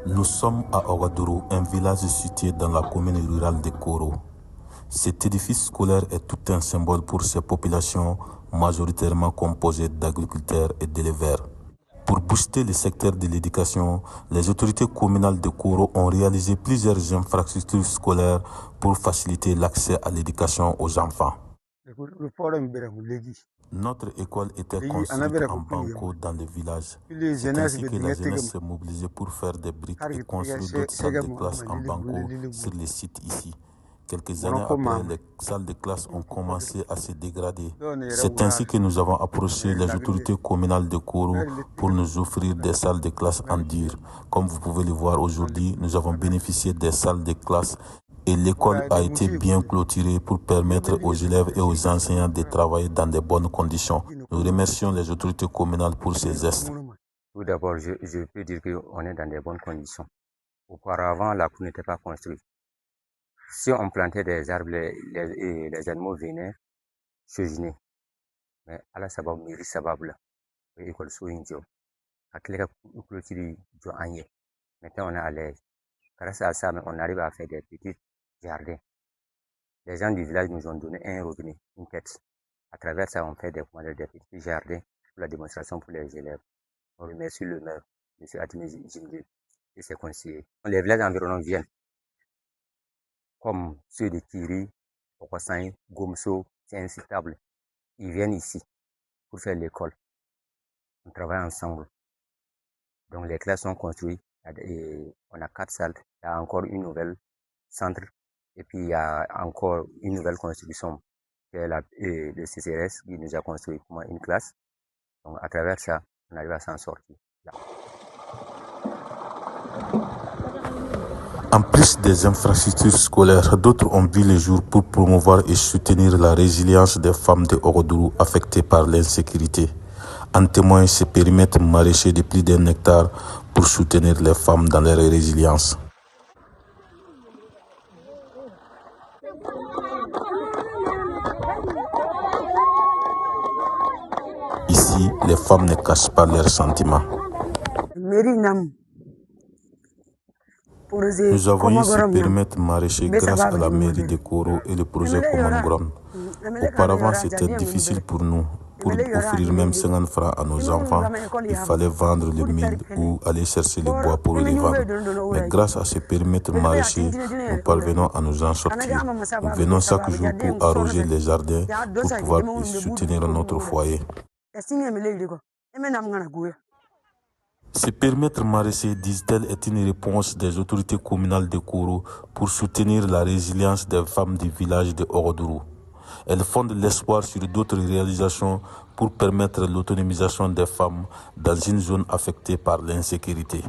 Nous sommes à Ouagadougou, un village situé dans la commune rurale de Koro. Cet édifice scolaire est tout un symbole pour ces populations majoritairement composées d'agriculteurs et d'éleveurs. Pour booster le secteur de l'éducation, les autorités communales de Koro ont réalisé plusieurs infrastructures scolaires pour faciliter l'accès à l'éducation aux enfants. Notre école était construite en banco dans le village. C'est ainsi que la jeunesse s'est mobilisée pour faire des briques et construire d'autres salles de classe en banco sur les sites ici. Quelques années après, les salles de classe ont commencé à se dégrader. C'est ainsi que nous avons approché les autorités communales de Koro pour nous offrir des salles de classe en dur. Comme vous pouvez le voir aujourd'hui, nous avons bénéficié des salles de classe et l'école a été bien clôturée pour permettre aux élèves et aux enseignants de travailler dans de bonnes conditions. Nous remercions les autorités communales pour ces gestes. Tout d'abord, je peux dire qu'on est dans de bonnes conditions. Auparavant, la cour n'était pas construite. Si on plantait des arbres, les animaux venaient chejiner. Mais à la sabab, miri sabab là, l'école Soindio, à quel clôture maintenant on est à l'aise. Grâce à ça, on arrive à faire des petits jardins. Les gens du village nous ont donné un robinet, une tête. À travers ça, on fait des petits jardins pour la démonstration pour les élèves. On remercie le maire, M. Atimi Jimbe, et ses conseillers. Les villages environnants viennent, comme ceux de Kiri, Okwasan, Gomso, c'est incitable. Ils viennent ici pour faire l'école. On travaille ensemble. Donc les classes sont construites. Et on a 4 salles. Il y a encore une nouvelle centre. Et puis il y a encore une nouvelle construction. C'est le CCRS qui nous a construit une classe. Donc à travers ça, on arrive à s'en sortir. Là. En plus des infrastructures scolaires, d'autres ont vu le jour pour promouvoir et soutenir la résilience des femmes de Ouagadougou affectées par l'insécurité. En témoigne ce périmètre maraîcher de plus d'1 hectare pour soutenir les femmes dans leur résilience. Ici, les femmes ne cachent pas leurs sentiments. Nous avons eu ce périmètre maraîcher grâce à la mairie de Koro et le projet Common Ground. Auparavant, c'était difficile pour nous. Pour offrir même 50 francs à nos enfants, il fallait vendre le mil ou aller chercher le bois pour les vendre. Mais grâce à ce périmètre maraîcher, nous parvenons à nous en sortir. Nous venons chaque jour pour arroser les jardins pour pouvoir soutenir notre foyer. Ce périmètre maraîcher, disent-elles, est une réponse des autorités communales de Koro pour soutenir la résilience des femmes du village de Ouagadougou. Elles fondent l'espoir sur d'autres réalisations pour permettre l'autonomisation des femmes dans une zone affectée par l'insécurité.